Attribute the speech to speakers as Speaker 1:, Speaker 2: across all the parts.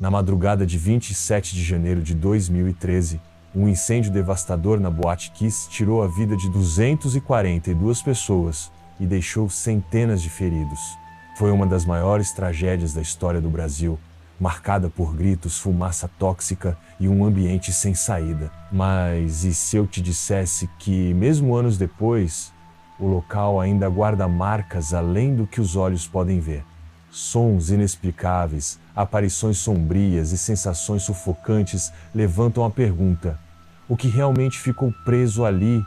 Speaker 1: Na madrugada de 27 de janeiro de 2013, um incêndio devastador na Boate Kiss tirou a vida de 242 pessoas e deixou centenas de feridos. Foi uma das maiores tragédias da história do Brasil, marcada por gritos, fumaça tóxica e um ambiente sem saída. Mas e se eu te dissesse que, mesmo anos depois, o local ainda guarda marcas além do que os olhos podem ver? Sons inexplicáveis, aparições sombrias e sensações sufocantes levantam a pergunta: o que realmente ficou preso ali?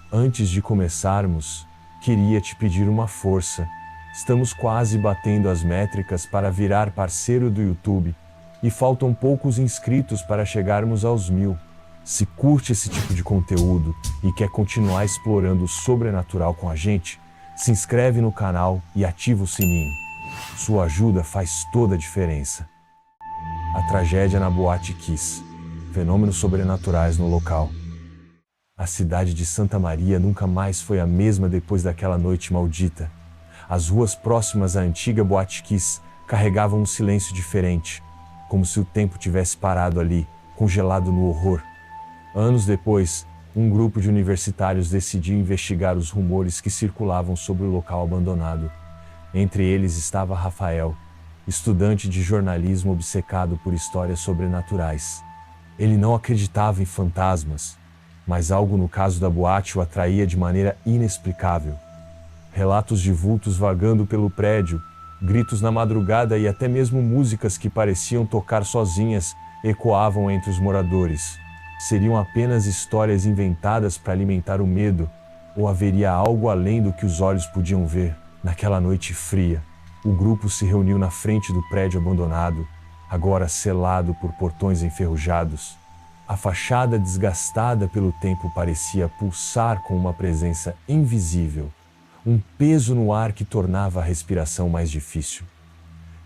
Speaker 1: Antes de começarmos, queria te pedir uma força. Estamos quase batendo as métricas para virar parceiro do YouTube e faltam poucos inscritos para chegarmos aos 1000. Se curte esse tipo de conteúdo e quer continuar explorando o sobrenatural com a gente, se inscreve no canal e ativa o sininho. Sua ajuda faz toda a diferença. A tragédia na Boate Kiss. Fenômenos sobrenaturais no local. A cidade de Santa Maria nunca mais foi a mesma depois daquela noite maldita. As ruas próximas à antiga Boate Kiss carregavam um silêncio diferente, como se o tempo tivesse parado ali, congelado no horror. Anos depois, um grupo de universitários decidiu investigar os rumores que circulavam sobre o local abandonado. Entre eles estava Rafael, estudante de jornalismo obcecado por histórias sobrenaturais. Ele não acreditava em fantasmas, mas algo no caso da boate o atraía de maneira inexplicável. Relatos de vultos vagando pelo prédio, gritos na madrugada e até mesmo músicas que pareciam tocar sozinhas ecoavam entre os moradores. Seriam apenas histórias inventadas para alimentar o medo, ou haveria algo além do que os olhos podiam ver? Naquela noite fria, o grupo se reuniu na frente do prédio abandonado, agora selado por portões enferrujados. A fachada desgastada pelo tempo parecia pulsar com uma presença invisível, um peso no ar que tornava a respiração mais difícil.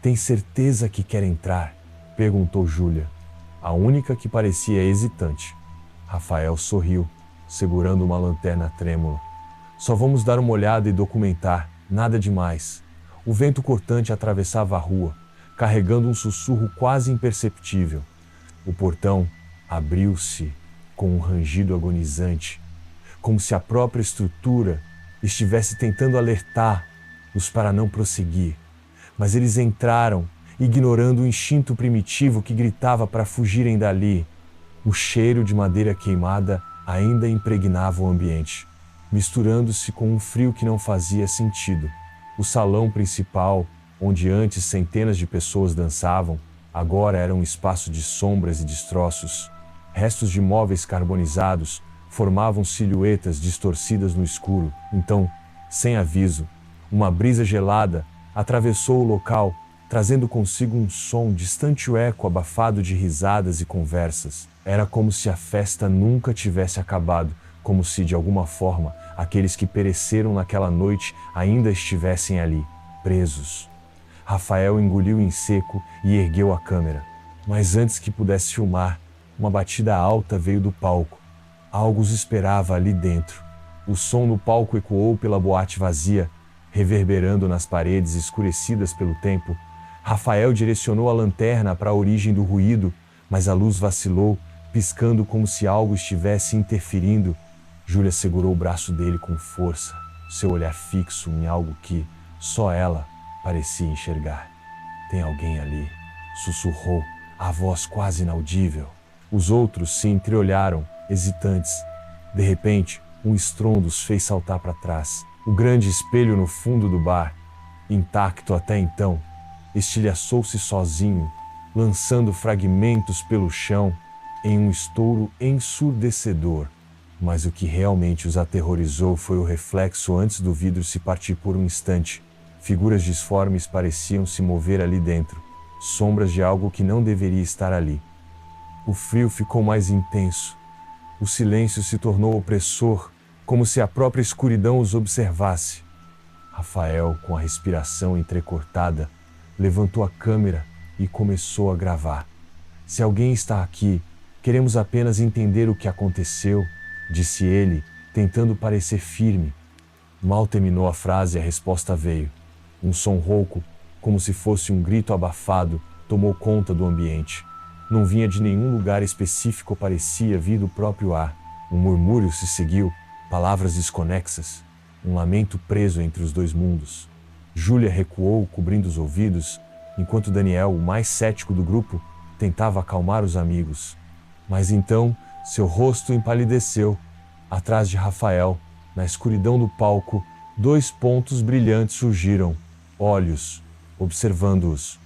Speaker 1: "Tem certeza que quer entrar?" perguntou Júlia, a única que parecia hesitante. Rafael sorriu, segurando uma lanterna trêmula. "Só vamos dar uma olhada e documentar, nada demais." O vento cortante atravessava a rua, carregando um sussurro quase imperceptível. O portão abriu-se com um rangido agonizante, como se a própria estrutura estivesse tentando alertar-os para não prosseguir. Mas eles entraram, ignorando o instinto primitivo que gritava para fugirem dali. O cheiro de madeira queimada ainda impregnava o ambiente, misturando-se com um frio que não fazia sentido. O salão principal, onde antes centenas de pessoas dançavam, agora era um espaço de sombras e destroços. Restos de móveis carbonizados formavam silhuetas distorcidas no escuro. Então, sem aviso, uma brisa gelada atravessou o local, trazendo consigo um som distante, o eco abafado de risadas e conversas. Era como se a festa nunca tivesse acabado, como se, de alguma forma, aqueles que pereceram naquela noite ainda estivessem ali, presos. Rafael engoliu em seco e ergueu a câmera. Mas antes que pudesse filmar, uma batida alta veio do palco. Algo os esperava ali dentro. O som no palco ecoou pela boate vazia, reverberando nas paredes escurecidas pelo tempo. Rafael direcionou a lanterna para a origem do ruído, mas a luz vacilou, piscando como se algo estivesse interferindo. Júlia segurou o braço dele com força, seu olhar fixo em algo que só ela parecia enxergar. "Tem alguém ali", sussurrou, a voz quase inaudível. Os outros se entreolharam, hesitantes. De repente, um estrondo os fez saltar para trás. O grande espelho no fundo do bar, intacto até então, estilhaçou-se sozinho, lançando fragmentos pelo chão em um estouro ensurdecedor. Mas o que realmente os aterrorizou foi o reflexo antes do vidro se partir por um instante. Figuras disformes pareciam se mover ali dentro, sombras de algo que não deveria estar ali. O frio ficou mais intenso. O silêncio se tornou opressor, como se a própria escuridão os observasse. Rafael, com a respiração entrecortada, levantou a câmera e começou a gravar. "Se alguém está aqui, queremos apenas entender o que aconteceu", disse ele, tentando parecer firme. Mal terminou a frase, a resposta veio. Um som rouco, como se fosse um grito abafado, tomou conta do ambiente. Não vinha de nenhum lugar específico, parecia vir do próprio ar. Um murmúrio se seguiu, palavras desconexas, um lamento preso entre os dois mundos. Júlia recuou, cobrindo os ouvidos, enquanto Daniel, o mais cético do grupo, tentava acalmar os amigos. Mas então, seu rosto empalideceu. Atrás de Rafael, na escuridão do palco, 2 pontos brilhantes surgiram, olhos, observando-os.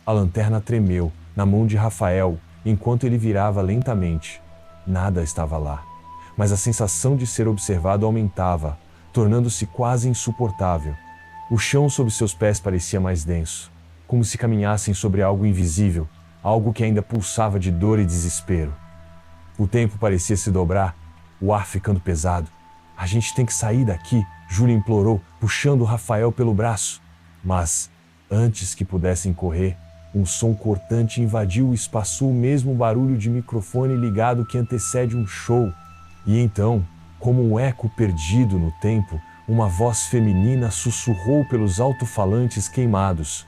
Speaker 1: A lanterna tremeu na mão de Rafael enquanto ele virava lentamente. Nada estava lá, mas a sensação de ser observado aumentava, tornando-se quase insuportável. O chão sob seus pés parecia mais denso, como se caminhassem sobre algo invisível, algo que ainda pulsava de dor e desespero. O tempo parecia se dobrar, o ar ficando pesado. A gente tem que sair daqui, Júlia implorou, puxando Rafael pelo braço. Mas, antes que pudessem correr, um som cortante invadiu o espaço, o mesmo barulho de microfone ligado que antecede um show. E então, como um eco perdido no tempo, uma voz feminina sussurrou pelos alto-falantes queimados.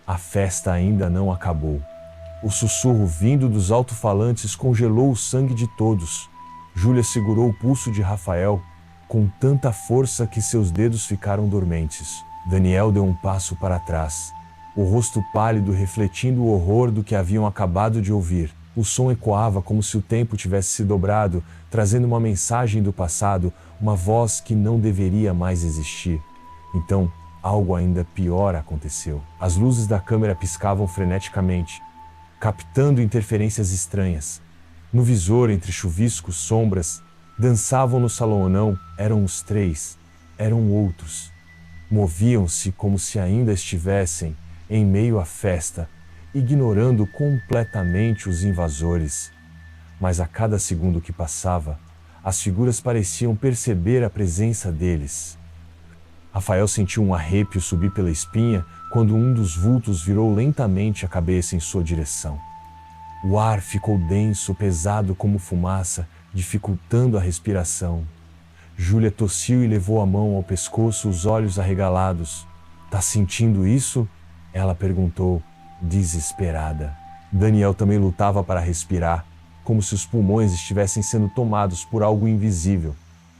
Speaker 1: A festa ainda não acabou. O sussurro vindo dos alto-falantes congelou o sangue de todos. Júlia segurou o pulso de Rafael com tanta força que seus dedos ficaram dormentes. Daniel deu um passo para trás, o rosto pálido refletindo o horror do que haviam acabado de ouvir. O som ecoava como se o tempo tivesse se dobrado, trazendo uma mensagem do passado, uma voz que não deveria mais existir. Então, algo ainda pior aconteceu. As luzes da câmera piscavam freneticamente, captando interferências estranhas. No visor, entre chuviscos, sombras, dançavam no salão ou não, eram os 3, eram outros. Moviam-se como se ainda estivessem em meio à festa, ignorando completamente os invasores. Mas a cada segundo que passava, as figuras pareciam perceber a presença deles. Rafael sentiu um arrepio subir pela espinha quando um dos vultos virou lentamente a cabeça em sua direção. O ar ficou denso, pesado como fumaça, dificultando a respiração. Júlia tossiu e levou a mão ao pescoço, os olhos arregalados. "Tá sentindo isso?" ela perguntou, desesperada. Daniel também lutava para respirar, como se os pulmões estivessem sendo tomados por algo invisível.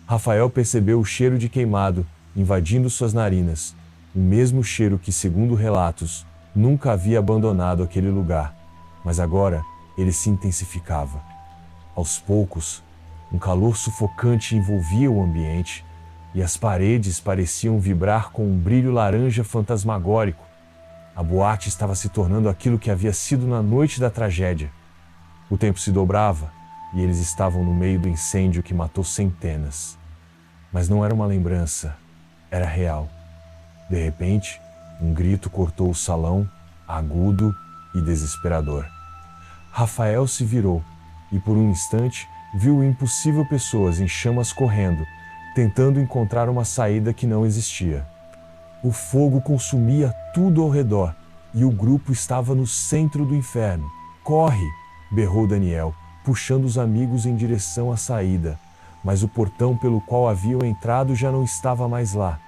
Speaker 1: Rafael percebeu o cheiro de queimado invadindo suas narinas, o mesmo cheiro que, segundo relatos, nunca havia abandonado aquele lugar. Mas agora ele se intensificava. Aos poucos, um calor sufocante envolvia o ambiente e as paredes pareciam vibrar com um brilho laranja fantasmagórico. A boate estava se tornando aquilo que havia sido na noite da tragédia. O tempo se dobrava e eles estavam no meio do incêndio que matou centenas. Mas não era uma lembrança, era real. De repente, um grito cortou o salão, agudo e desesperador. Rafael se virou e, por um instante, viu o impossível, pessoas em chamas correndo, tentando encontrar uma saída que não existia. O fogo consumia tudo ao redor e o grupo estava no centro do inferno. "Corre!" berrou Daniel, puxando os amigos em direção à saída, mas o portão pelo qual haviam entrado já não estava mais lá.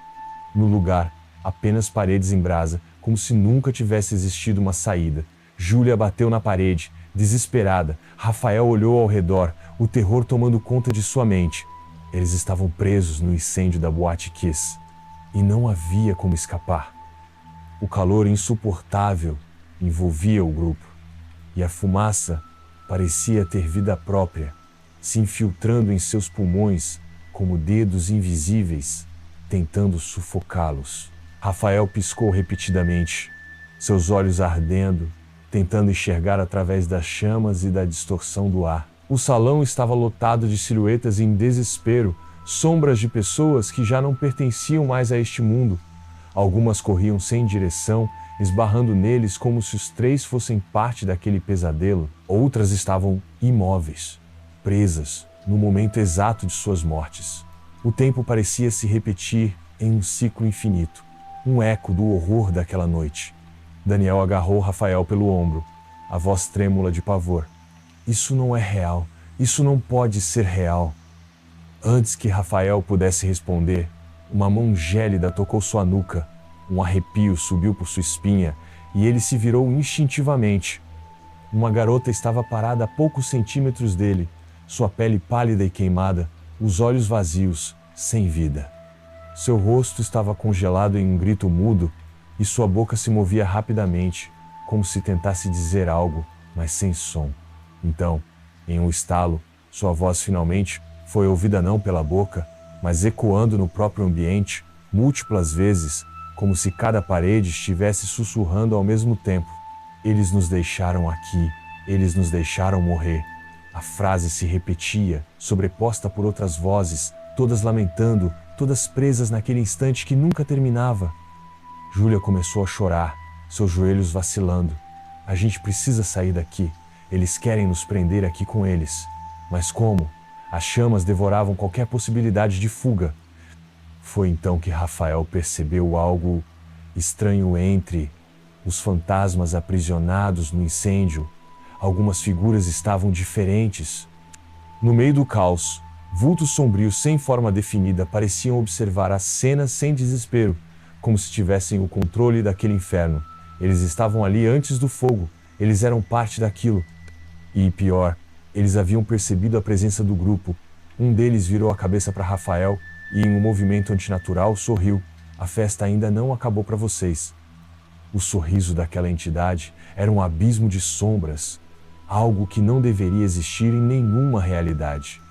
Speaker 1: No lugar, apenas paredes em brasa, como se nunca tivesse existido uma saída. Júlia bateu na parede, desesperada. Rafael olhou ao redor, o terror tomando conta de sua mente. Eles estavam presos no incêndio da Boate Kiss, e não havia como escapar. O calor insuportável envolvia o grupo, e a fumaça parecia ter vida própria, se infiltrando em seus pulmões como dedos invisíveis, tentando sufocá-los. Rafael piscou repetidamente, seus olhos ardendo, tentando enxergar através das chamas e da distorção do ar. O salão estava lotado de silhuetas em desespero, sombras de pessoas que já não pertenciam mais a este mundo. Algumas corriam sem direção, esbarrando neles como se os 3 fossem parte daquele pesadelo. Outras estavam imóveis, presas, no momento exato de suas mortes. O tempo parecia se repetir em um ciclo infinito, um eco do horror daquela noite. Daniel agarrou Rafael pelo ombro, a voz trêmula de pavor. "Isso não é real, isso não pode ser real." Antes que Rafael pudesse responder, uma mão gélida tocou sua nuca. Um arrepio subiu por sua espinha e ele se virou instintivamente. Uma garota estava parada a poucos centímetros dele, sua pele pálida e queimada, os olhos vazios, sem vida. Seu rosto estava congelado em um grito mudo, e sua boca se movia rapidamente, como se tentasse dizer algo, mas sem som. Então, em um estalo, sua voz finalmente foi ouvida não pela boca, mas ecoando no próprio ambiente, múltiplas vezes, como se cada parede estivesse sussurrando ao mesmo tempo. Eles nos deixaram aqui, eles nos deixaram morrer. A frase se repetia, sobreposta por outras vozes, todas lamentando, todas presas naquele instante que nunca terminava. Júlia começou a chorar, seus joelhos vacilando. A gente precisa sair daqui. Eles querem nos prender aqui com eles. Mas como? As chamas devoravam qualquer possibilidade de fuga. Foi então que Rafael percebeu algo estranho entre os fantasmas aprisionados no incêndio. Algumas figuras estavam diferentes. No meio do caos, vultos sombrios sem forma definida pareciam observar as cenas sem desespero, como se tivessem o controle daquele inferno. Eles estavam ali antes do fogo, eles eram parte daquilo. E pior, eles haviam percebido a presença do grupo. Um deles virou a cabeça para Rafael e, em um movimento antinatural, sorriu. A festa ainda não acabou para vocês. O sorriso daquela entidade era um abismo de sombras, algo que não deveria existir em nenhuma realidade.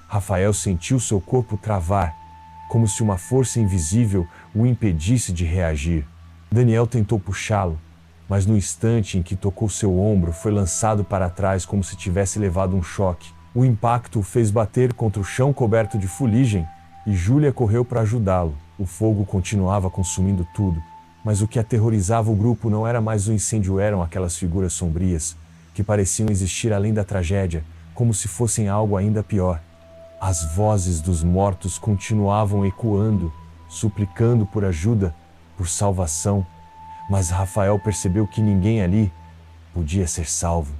Speaker 1: Rafael sentiu seu corpo travar, como se uma força invisível o impedisse de reagir. Daniel tentou puxá-lo, mas no instante em que tocou seu ombro, foi lançado para trás como se tivesse levado um choque. O impacto o fez bater contra o chão coberto de fuligem, e Júlia correu para ajudá-lo. O fogo continuava consumindo tudo, mas o que aterrorizava o grupo não era mais o incêndio, eram aquelas figuras sombrias, que pareciam existir além da tragédia, como se fossem algo ainda pior. As vozes dos mortos continuavam ecoando, suplicando por ajuda, por salvação, mas Rafael percebeu que ninguém ali podia ser salvo.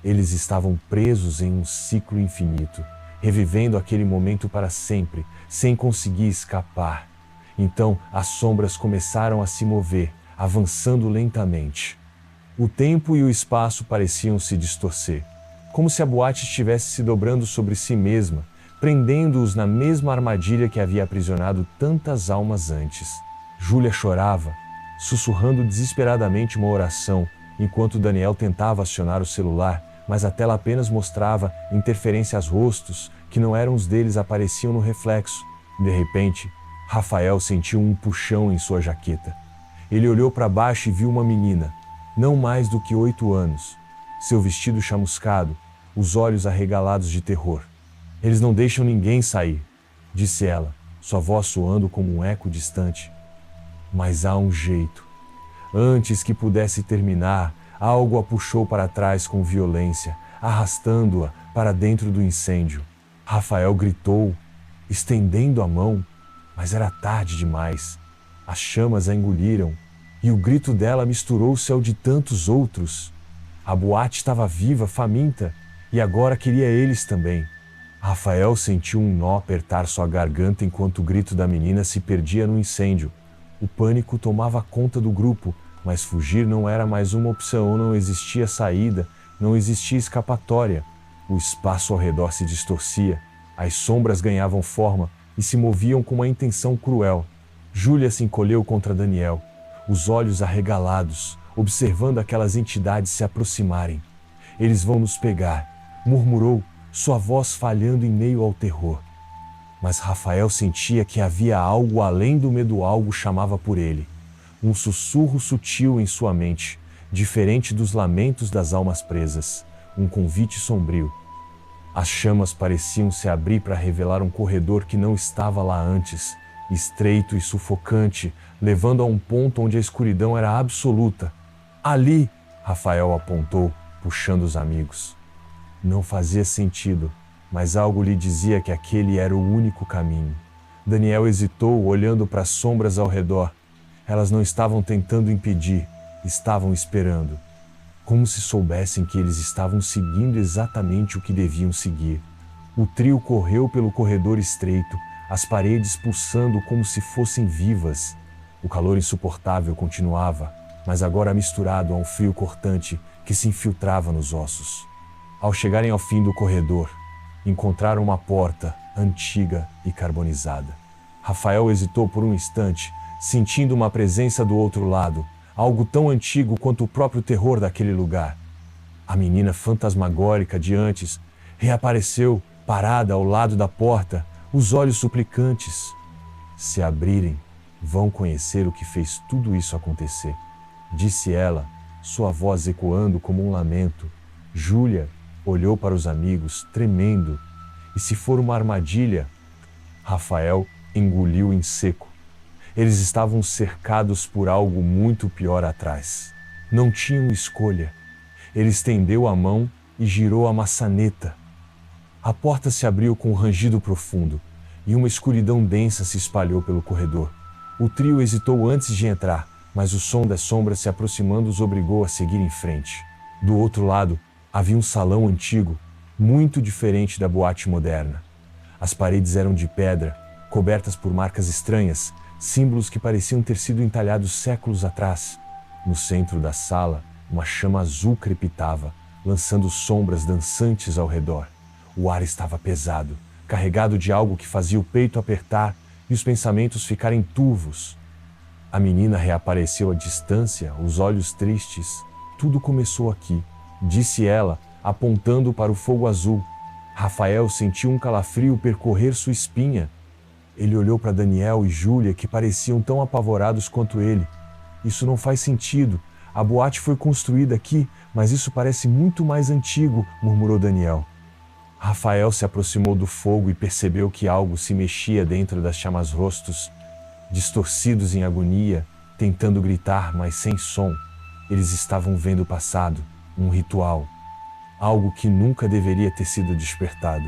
Speaker 1: Eles estavam presos em um ciclo infinito, revivendo aquele momento para sempre, sem conseguir escapar. Então as sombras começaram a se mover, avançando lentamente. O tempo e o espaço pareciam se distorcer, como se a boate estivesse se dobrando sobre si mesma, prendendo-os na mesma armadilha que havia aprisionado tantas almas antes. Júlia chorava, sussurrando desesperadamente uma oração, enquanto Daniel tentava acionar o celular, mas a tela apenas mostrava interferências rostos, que não eram os deles, apareciam no reflexo. De repente, Rafael sentiu um puxão em sua jaqueta. Ele olhou para baixo e viu uma menina, não mais do que 8 anos. Seu vestido chamuscado, os olhos arregalados de terror. Eles não deixam ninguém sair, disse ela, sua voz soando como um eco distante. Mas há um jeito. Antes que pudesse terminar, algo a puxou para trás com violência, arrastando-a para dentro do incêndio. Rafael gritou, estendendo a mão, mas era tarde demais. As chamas a engoliram, e o grito dela misturou-se ao de tantos outros. A boate estava viva, faminta, e agora queria eles também. Rafael sentiu um nó apertar sua garganta enquanto o grito da menina se perdia no incêndio. O pânico tomava conta do grupo, mas fugir não era mais uma opção, não existia saída, não existia escapatória. O espaço ao redor se distorcia, as sombras ganhavam forma e se moviam com uma intenção cruel. Júlia se encolheu contra Daniel, os olhos arregalados, observando aquelas entidades se aproximarem. Eles vão nos pegar, murmurou, sua voz falhando em meio ao terror. Mas Rafael sentia que havia algo além do medo, algo chamava por ele. Um sussurro sutil em sua mente, diferente dos lamentos das almas presas, um convite sombrio. As chamas pareciam se abrir para revelar um corredor que não estava lá antes, estreito e sufocante, levando a um ponto onde a escuridão era absoluta. Ali, Rafael apontou, puxando os amigos. Não fazia sentido, mas algo lhe dizia que aquele era o único caminho. Daniel hesitou, olhando para as sombras ao redor. Elas não estavam tentando impedir, estavam esperando. Como se soubessem que eles estavam seguindo exatamente o que deviam seguir. O trio correu pelo corredor estreito, as paredes pulsando como se fossem vivas. O calor insuportável continuava. mas agora misturado a um frio cortante que se infiltrava nos ossos. Ao chegarem ao fim do corredor, encontraram uma porta antiga e carbonizada. Rafael hesitou por um instante, sentindo uma presença do outro lado, algo tão antigo quanto o próprio terror daquele lugar. A menina fantasmagórica de antes reapareceu, parada ao lado da porta, os olhos suplicantes. Se abrirem, vão conhecer o que fez tudo isso acontecer, disse ela, sua voz ecoando como um lamento. Júlia olhou para os amigos, tremendo. E se for uma armadilha? Rafael engoliu em seco. Eles estavam cercados por algo muito pior atrás. Não tinham escolha. Ele estendeu a mão e girou a maçaneta. A porta se abriu com um rangido profundo, e uma escuridão densa se espalhou pelo corredor. O trio hesitou antes de entrar, mas o som das sombras se aproximando os obrigou a seguir em frente. Do outro lado, havia um salão antigo, muito diferente da boate moderna. As paredes eram de pedra, cobertas por marcas estranhas, símbolos que pareciam ter sido entalhados séculos atrás. No centro da sala, uma chama azul crepitava, lançando sombras dançantes ao redor. O ar estava pesado, carregado de algo que fazia o peito apertar e os pensamentos ficarem turvos. A menina reapareceu à distância, os olhos tristes. Tudo começou aqui, disse ela, apontando para o fogo azul. Rafael sentiu um calafrio percorrer sua espinha. Ele olhou para Daniel e Júlia, que pareciam tão apavorados quanto ele. Isso não faz sentido. A boate foi construída aqui, mas isso parece muito mais antigo, murmurou Daniel. Rafael se aproximou do fogo e percebeu que algo se mexia dentro das chamas, rostos distorcidos em agonia, tentando gritar, mas sem som. Eles estavam vendo o passado, um ritual, algo que nunca deveria ter sido despertado.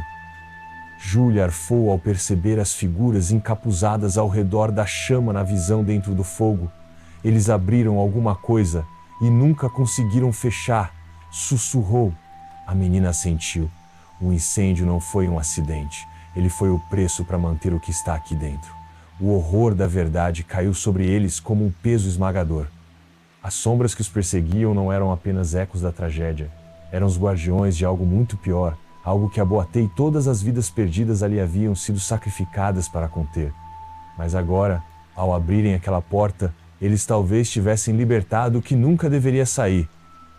Speaker 1: Júlia arfou ao perceber as figuras encapuzadas ao redor da chama na visão dentro do fogo. Eles abriram alguma coisa e nunca conseguiram fechar, sussurrou. A menina sentiu. O incêndio não foi um acidente, ele foi o preço para manter o que está aqui dentro. O horror da verdade caiu sobre eles como um peso esmagador. As sombras que os perseguiam não eram apenas ecos da tragédia, eram os guardiões de algo muito pior, algo que a boate e todas as vidas perdidas ali haviam sido sacrificadas para conter. Mas agora, ao abrirem aquela porta, eles talvez tivessem libertado o que nunca deveria sair.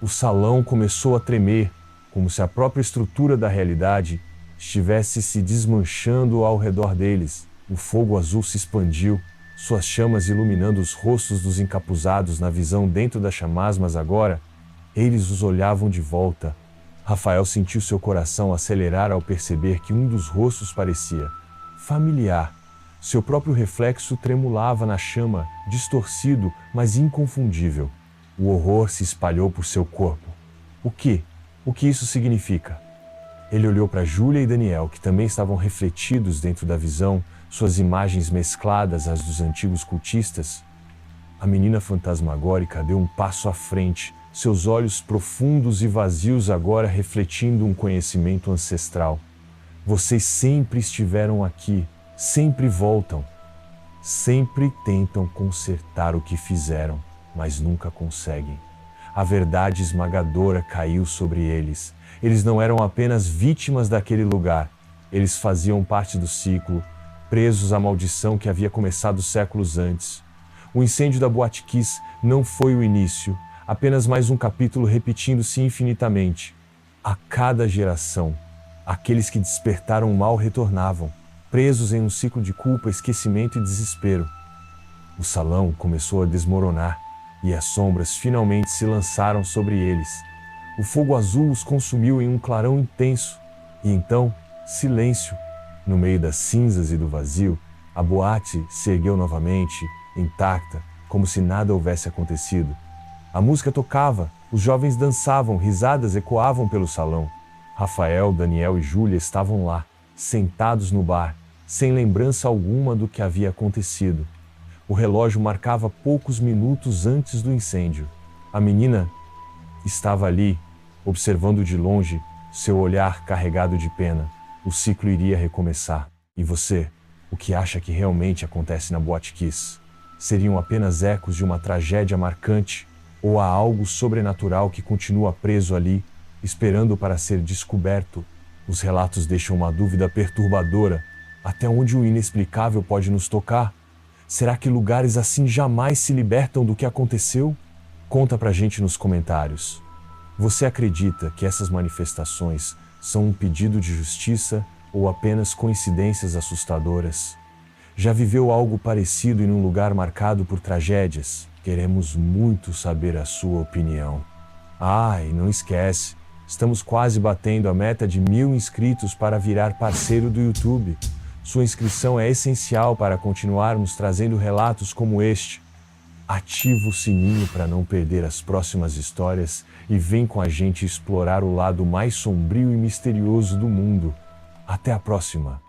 Speaker 1: O salão começou a tremer, como se a própria estrutura da realidade estivesse se desmanchando ao redor deles. O fogo azul se expandiu, suas chamas iluminando os rostos dos encapuzados na visão dentro das chamas, mas agora, eles os olhavam de volta. Rafael sentiu seu coração acelerar ao perceber que um dos rostos parecia familiar. Seu próprio reflexo tremulava na chama, distorcido, mas inconfundível. O horror se espalhou por seu corpo. O que isso significa? Ele olhou para Júlia e Daniel, que também estavam refletidos dentro da visão, suas imagens mescladas às dos antigos cultistas. A menina fantasmagórica deu um passo à frente, seus olhos profundos e vazios agora refletindo um conhecimento ancestral. Vocês sempre estiveram aqui, sempre voltam. Sempre tentam consertar o que fizeram, mas nunca conseguem. A verdade esmagadora caiu sobre eles. Eles não eram apenas vítimas daquele lugar, eles faziam parte do ciclo, presos à maldição que havia começado séculos antes. O incêndio da Boate Kiss não foi o início, apenas mais um capítulo repetindo-se infinitamente. A cada geração, aqueles que despertaram o mal retornavam, presos em um ciclo de culpa, esquecimento e desespero. O salão começou a desmoronar e as sombras finalmente se lançaram sobre eles. O fogo azul os consumiu em um clarão intenso, e então, silêncio. No meio das cinzas e do vazio, a boate se ergueu novamente, intacta, como se nada houvesse acontecido. A música tocava, os jovens dançavam, risadas ecoavam pelo salão. Rafael, Daniel e Júlia estavam lá, sentados no bar, sem lembrança alguma do que havia acontecido. O relógio marcava poucos minutos antes do incêndio. A menina estava ali, observando de longe, seu olhar carregado de pena. O ciclo iria recomeçar. E você, o que acha que realmente acontece na Boate Kiss? Seriam apenas ecos de uma tragédia marcante, Ou há algo sobrenatural que continua preso ali, esperando para ser descoberto? Os relatos deixam uma dúvida perturbadora. Até onde o inexplicável pode nos tocar? Será que lugares assim jamais se libertam do que aconteceu? Conta pra gente nos comentários. Você acredita que essas manifestações são um pedido de justiça ou apenas coincidências assustadoras? Já viveu algo parecido em um lugar marcado por tragédias? Queremos muito saber a sua opinião. E não esquece, estamos quase batendo a meta de 1000 inscritos para virar parceiro do YouTube. Sua inscrição é essencial para continuarmos trazendo relatos como este. Ativa o sininho para não perder as próximas histórias e vem com a gente explorar o lado mais sombrio e misterioso do mundo. Até a próxima!